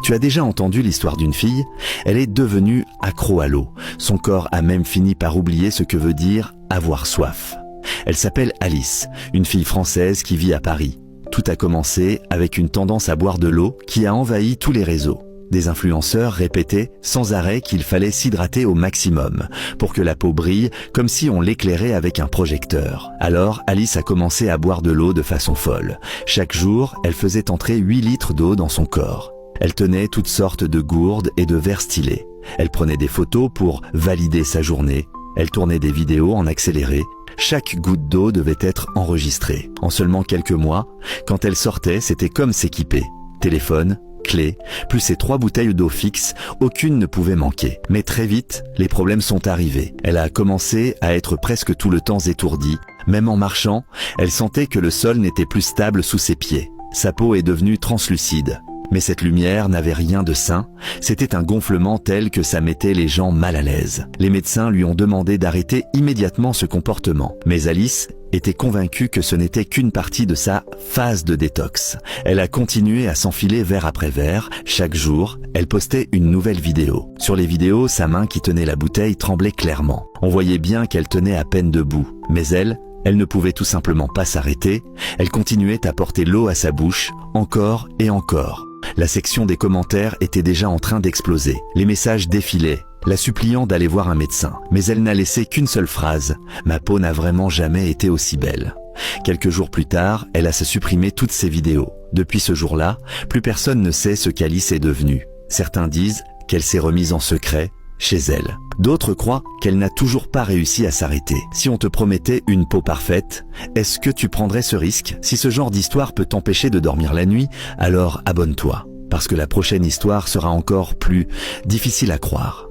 Tu as déjà entendu l'histoire d'une fille? Elle est devenue accro à l'eau. Son corps a même fini par oublier ce que veut dire avoir soif. Elle s'appelle Alice, une fille française qui vit à Paris. Tout a commencé avec une tendance à boire de l'eau qui a envahi tous les réseaux. Des influenceurs répétaient sans arrêt qu'il fallait s'hydrater au maximum pour que la peau brille comme si on l'éclairait avec un projecteur. Alors Alice a commencé à boire de l'eau de façon folle. Chaque jour, elle faisait entrer 8 litres d'eau dans son corps. Elle tenait toutes sortes de gourdes et de verres stylés. Elle prenait des photos pour valider sa journée. Elle tournait des vidéos en accéléré. Chaque goutte d'eau devait être enregistrée. En seulement quelques mois, quand elle sortait, c'était comme s'équiper. Téléphone, clé, plus ces 3 bouteilles d'eau fixes, aucune ne pouvait manquer. Mais très vite, les problèmes sont arrivés. Elle a commencé à être presque tout le temps étourdie. Même en marchant, elle sentait que le sol n'était plus stable sous ses pieds. Sa peau est devenue translucide. Mais cette lumière n'avait rien de sain, c'était un gonflement tel que ça mettait les gens mal à l'aise. Les médecins lui ont demandé d'arrêter immédiatement ce comportement. Mais Alice était convaincue que ce n'était qu'une partie de sa phase de détox. Elle a continué à s'enfiler verre après verre. Chaque jour, elle postait une nouvelle vidéo. Sur les vidéos, sa main qui tenait la bouteille tremblait clairement. On voyait bien qu'elle tenait à peine debout. Mais elle ne pouvait tout simplement pas s'arrêter. Elle continuait à porter l'eau à sa bouche, encore et encore. La section des commentaires était déjà en train d'exploser. Les messages défilaient, la suppliant d'aller voir un médecin. Mais elle n'a laissé qu'une seule phrase. « Ma peau n'a vraiment jamais été aussi belle ». Quelques jours plus tard, elle a supprimé toutes ses vidéos. Depuis ce jour-là, plus personne ne sait ce qu'Alice est devenue. Certains disent qu'elle s'est remise en secret chez elle. D'autres croient qu'elle n'a toujours pas réussi à s'arrêter. Si on te promettait une peau parfaite, est-ce que tu prendrais ce risque? Si ce genre d'histoire peut t'empêcher de dormir la nuit, alors abonne-toi, parce que la prochaine histoire sera encore plus difficile à croire.